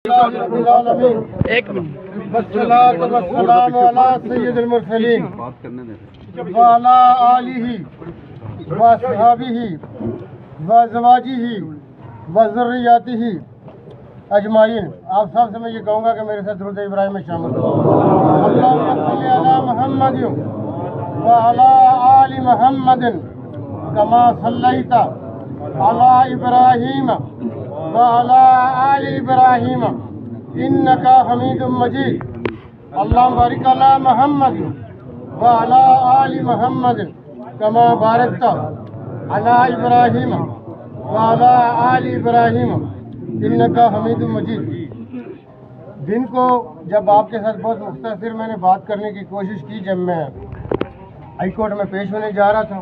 एक मिनट। वस्सलातु वस्सलामु अला सय्यिदिल मुरसलीन व अला आलिहि व अस्हाबिहि व अज़वाजिहि व ज़ुर्रिय्यातिहि अजमाइन। आप सब से मैं ये कहूँगा कि मेरे साथ दुरूद इब्राहिम में शामिल हो। अल्लाहुम्मा सल्लि अला मुहम्मद व अला आलि मुहम्मद कमा सल्लैता अला इब्राहीम व अला आलि इब्राहीम इन्नका हमीदुम मजीद। अल्लाहुम्मा बारिक अला मुहम्मद व अला आलि मुहम्मद कमा बारकता अला इब्राहीम व अला आलि इब्राहीम इन्नका हमीदुम मजीद। दिन को जब आपके साथ बहुत मुख्तसर मैंने बात करने की कोशिश की, जब मैं हाई कोर्ट में पेश होने जा रहा था,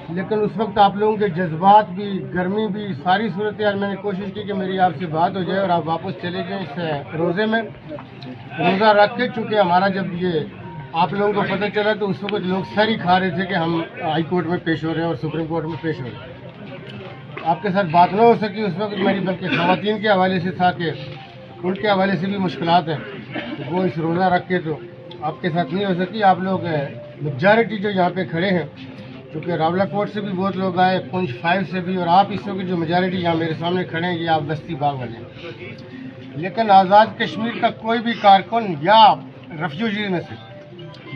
लेकिन उस वक्त आप लोगों के जज्बात भी, गर्मी भी, सारी सूरत हाल मैंने कोशिश की कि मेरी आपसे बात हो जाए और आप वापस चले जाएं इस रोज़े में। रोज़ा रख के चूँकि हमारा जब ये आप लोगों को पता चला तो उस वक्त लोग सर ही खा रहे थे कि हम हाई कोर्ट में पेश हो रहे हैं और सुप्रीम कोर्ट में पेश हो रहे हैं। आपके साथ बात न हो सकी उस वक्त मेरी, बल्कि ख़वातीन के हवाले से था कि उनके हवाले से भी मुश्किलात हैं, तो वो इस रोज़ा रख के तो आपके साथ नहीं हो सकी। आप लोग मेजॉरिटी जो यहाँ पे खड़े हैं, क्योंकि रावला कोट से भी बहुत लोग आए, पुंछ 5 से भी, और आप इस वक्त जो मेजॉरिटी यहाँ मेरे सामने खड़े हैं ये आप बस्ती बाग वाले हैं। लेकिन आज़ाद कश्मीर का कोई भी कारकुन या रेफ्यूजी में से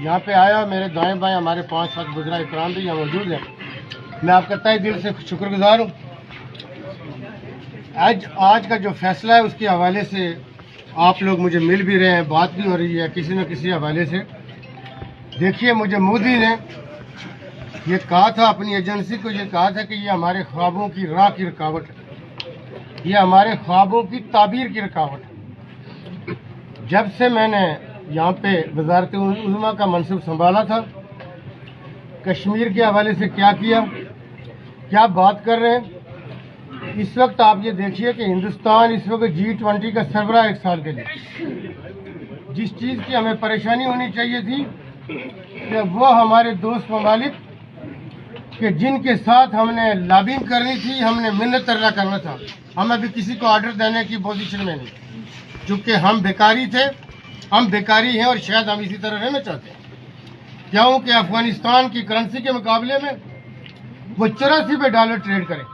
यहाँ पे आया, मेरे दाएं बाएं हमारे 5-7 बुज़ुर्ग इकराम भी यहाँ मौजूद हैं, मैं आपका तहे दिल से शुक्रगुजार हूँ। आज का जो फैसला है उसके हवाले से आप लोग मुझे मिल भी रहे हैं, बात भी हो रही है किसी न किसी हवाले से। देखिए, मुझे मोदी ने ये कहा था, अपनी एजेंसी को ये कहा था कि ये हमारे ख्वाबों की राह की रुकावट है, ये हमारे ख्वाबों की ताबीर की रुकावट है। जब से मैंने यहाँ पे वज़ारत उज़्मा का मनसब संभाला था, कश्मीर के हवाले से क्या किया, क्या बात कर रहे हैं। इस वक्त आप ये देखिए कि हिंदुस्तान इस वक्त G20 का सरबराह 1 साल के लिए, जिस चीज़ की हमें परेशानी होनी चाहिए थी कि वो हमारे दोस्त ममालिक कि जिनके साथ हमने लॉबिंग करनी थी, हमने मिन्नत तरला करना था, हम अभी किसी को ऑर्डर देने की पोजीशन में नहीं, क्योंकि हम बेकारी थे, हम बेकारी हैं और शायद हम इसी तरह रहना चाहते हैं। क्योंकि अफगानिस्तान की करेंसी के मुकाबले में वो 84 पे डॉलर ट्रेड करे।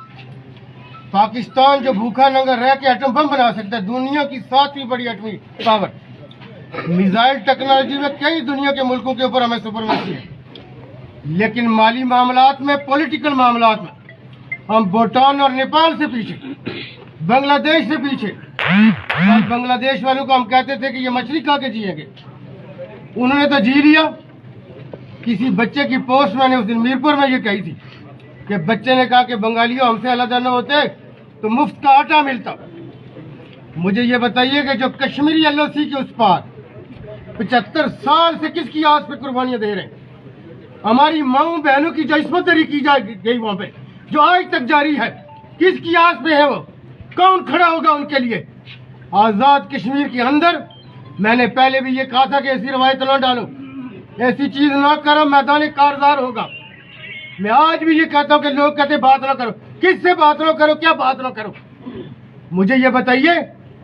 पाकिस्तान जो भूखा नंगा रह के एटम बम बना सकता है, दुनिया की 7वीं बड़ी एटमी पावर, मिसाइल टेक्नोलॉजी में कई दुनिया के मुल्कों के ऊपर हमें सुपरमेसी है, लेकिन माली मामलात में, पॉलिटिकल मामलात में हम भूटान और नेपाल से पीछे, बांग्लादेश से पीछे। और बांग्लादेश वालों को हम कहते थे कि ये मछली खा के जिएंगे, उन्होंने तो जी लिया। किसी बच्चे की पोस्ट मैंने उस दिन मीरपुर में ये कही थी कि बच्चे ने कहा कि बंगालियों हमसे अलग न होते तो मुफ्त का आटा मिलता। मुझे ये बताइए कि जो कश्मीरी LOC के उस पार 75 साल से किसकी आस पे कुर्बानियां दे रहे हैं, हमारी माओ बहनों की जो इस्मत दरी की गई वहां पे, जो आज तक जारी है, किसकी आस पे है वो, कौन खड़ा होगा उनके लिए। आज़ाद कश्मीर के अंदर मैंने पहले भी ये कहा था कि ऐसी रवायत ना डालो, ऐसी चीज ना करो, मैदान कारजार होगा। मैं आज भी ये कहता हूँ कि लोग कहते बात ना करो, किससे बात ना करो, क्या बात ना करो। मुझे ये बताइए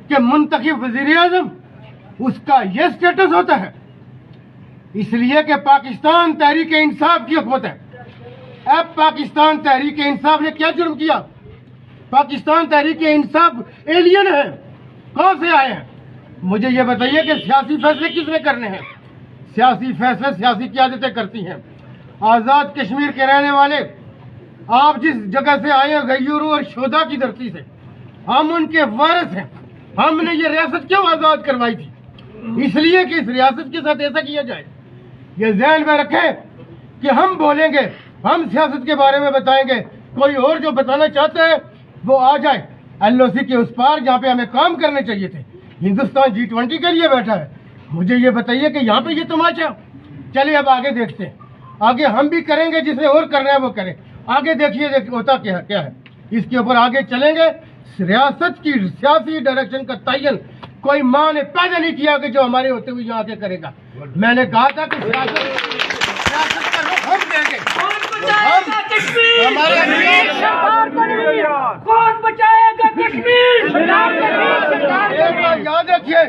कि मुंतखब वज़ीर-ए-आज़म उसका ये स्टेटस होता है इसलिए कि पाकिस्तान तहरीक इंसाफ की हुकूमत है। अब पाकिस्तान तहरीक इंसाफ ने क्या जुर्म किया? पाकिस्तान तहरीक इंसाफ एलियन है, कौन से आए हैं? मुझे ये बताइए कि सियासी फैसले किसने करने हैं? सियासी फैसले सियासी क़यादतें करती हैं। आज़ाद कश्मीर के रहने वाले, आप जिस जगह से आए हैं, गयूरू और शोदा की धरती से, हम उनके वारिस हैं। हमने ये रियासत क्यों आज़ाद करवाई थी? इसलिए कि इस रियासत के साथ ऐसा किया जाए। ये ज़हन में रखें कि हम बोलेंगे, हम सियासत के बारे में बताएंगे, कोई और जो बताना चाहता है वो आ जाए LOC के उस पार, जहाँ पे हमें काम करने चाहिए थे। हिंदुस्तान G20 के लिए बैठा है। मुझे ये बताइए कि यहाँ पे ये तमाशा। चलिए अब आगे देखते हैं, आगे हम भी करेंगे, जिसे और करना है वो करें। आगे देखिए होता क्या है, इसके ऊपर आगे चलेंगे। रियासत की सियासी डायरेक्शन का तयन कोई माँ ने पैदा नहीं किया कि जो हमारे होते हुए यहाँ आके करेगा। मैंने कहा था कि सियासत का रुख हम देंगे। कौन बचाएगा कश्मीर? یاد رکھیے،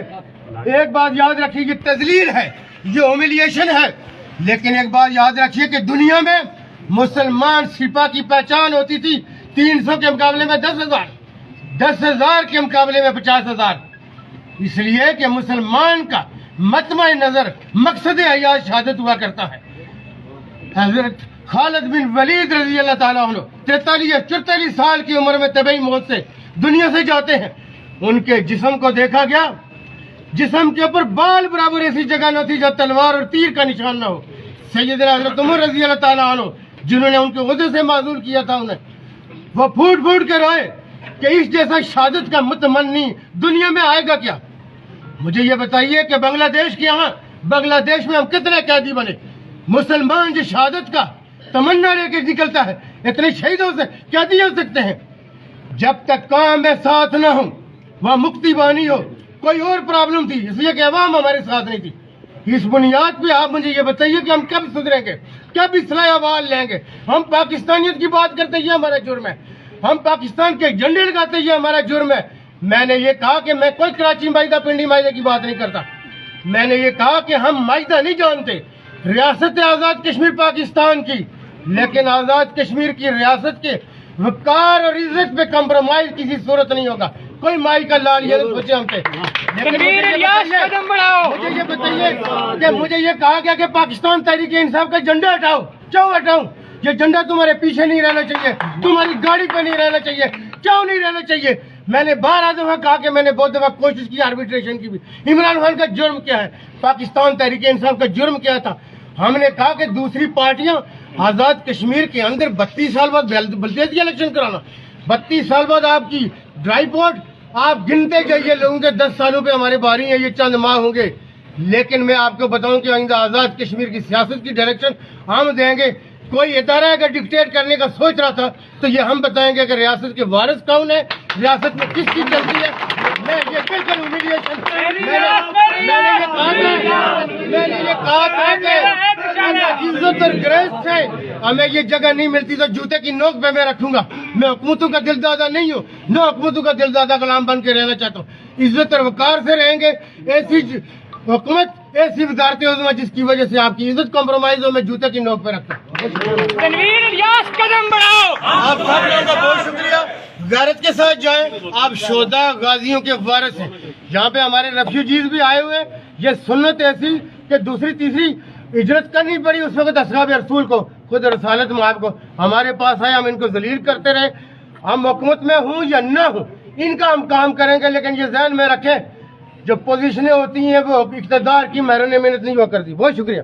ایک بات یاد رکھیے، یہ تذلیل ہے، یہ ہومیلیشن ہے، لیکن ایک بات یاد رکھیے کہ دنیا میں مسلمان سپاہ کی پہچان ہوتی تھی 300 کے مقابلے میں 10,000، 10,000 کے مقابلے میں 50,000، اس لیے کہ مسلمان کا مطمع نظر مقصد حیات شہادت ہوا کرتا ہے۔ حضرت خالد بن ولید رضی اللہ تعالیٰ عنہ 43-44 سال کی عمر میں طبعی موت سے دنیا سے جاتے ہیں۔ ان کے جسم کو دیکھا گیا، جسم کے اوپر بال برابر ایسی جگہ نہ تھی جہاں تلوار اور تیر کا نشان نہ ہو۔ سیدنا حضرت عمر رضی اللہ تعالیٰ عنہ جنہوں نے ان کے عہدے سے معزول کیا تھا، انہیں وہ پھوٹ پھوٹ کے روئے کہ اس جیسا شہادت کا متمنی دنیا میں آئے گا کیا؟ مجھے یہ بتائیے کہ بنگلہ دیش کے یہاں بنگلہ دیش میں ہم کتنے قیدی بنے؟ مسلمان جو شہادت کا تمنا لے کے نکلتا ہے، اتنے شہیدوں سے قیدی ہو سکتے ہیں؟ جب تک قوم میں ساتھ نہ ہوں، وہاں مکتی بانی ہو، کوئی اور پرابلم تھی، اس لیے کہ عوام ہمارے ساتھ نہیں تھی۔ اس بنیاد پہ آپ مجھے یہ بتائیے کہ ہم کب سدھریں گے، کب اصلاح احوال لیں گے؟ ہم پاکستانیت کی بات کرتے یہ ہمارا جرم ہے، ہم پاکستان کے جھنڈے لگاتے یہ ہمارا جرم ہے۔ میں نے یہ کہا کہ میں کوئی کراچی معاہدہ پنڈی معاہدے کی بات نہیں کرتا، میں نے یہ کہا کہ ہم معاہدہ نہیں جانتے ریاست آزاد کشمیر پاکستان کی، لیکن آزاد کشمیر کی ریاست کے وقار اور عزت پہ کمپرومائز کسی صورت نہیں ہوگا۔ کوئی مائی کا لال یہ سوچے ہم سے، مجھے یہ بتائیے کہ مجھے یہ کہا گیا کہ پاکستان تحریک انصاف کا جھنڈا ہٹاؤ، کیوں ہٹاؤں؟ یہ جھنڈا تمہارے پیچھے نہیں رہنا چاہیے، تمہاری گاڑی پہ نہیں رہنا چاہیے، کیوں نہیں رہنا چاہیے؟ میں نے 12 دفعہ کہا کہ میں نے بہت دفعہ کوشش کی آربیٹریشن کی بھی۔ عمران خان کا جرم کیا ہے؟ پاکستان تحریک انصاف کا جرم کیا تھا؟ ہم نے کہا کہ دوسری پارٹیاں آزاد کشمیر کے اندر 32 سال بعد بلدیاتی الیکشن کرانا، 32 سال بعد آپ کی ڈرائی پورٹ، آپ گنتے جائیے لوگوں کے 10 سالوں پہ ہمارے باری ہیں، یہ چند ماہ ہوں گے، لیکن میں آپ کو بتاؤں کہ آئندہ آزاد کشمیر کی سیاست کی ڈائریکشن ہم دیں گے۔ کوئی ادارہ اگر ڈکٹیٹ کرنے کا سوچ رہا تھا تو یہ ہم بتائیں گے کہ ریاست کے وارث کون ہے، ریاست میں کس کی چلتی ہے۔ میں یہ بالکل ہومیلیشن میں نے یہ کہا تھا کہ عزت اور گریز سے ہمیں یہ جگہ نہیں ملتی تو جوتے کی نوک پہ میں رکھوں گا۔ میں حکومتوں کا دل دادا نہیں ہوں، نہ حکومتوں کا دل دادا غلام بن کے رہنا چاہتا ہوں۔ عزت اور وقار سے رہیں گے۔ ایسی حکومت، ایسی وزارت عظمیٰ جس کی وجہ سے آپ کی عزت کمپرومائز ہو، میں جوتے کی نوک پہ رکھتا ہوں۔ تنویر الیاس قدم بڑھاؤ۔ آپ سب لوگوں کا بہت شکریہ، غیرت کے ساتھ جائیں۔ آپ شہداء غازیوں کے وارث ہیں، یہاں پہ ہمارے ریفیوجیز بھی آئے ہوئے ہیں۔ یہ سنت ایسی کہ دوسری تیسری ہجرت کرنی پڑی اس وقت اصحاب رسول کو، خود رسالت مآب کو ہمارے پاس آئے، ہم ان کو ذلیل کرتے رہے۔ ہم حکومت میں ہوں یا نہ ہوں، ان کا ہم کام کریں گے، لیکن یہ ذہن میں رکھیں جو پوزیشنیں ہوتی ہیں وہ اقتدار کی محرون محنت نہیں ہوا کرتی۔ بہت شکریہ۔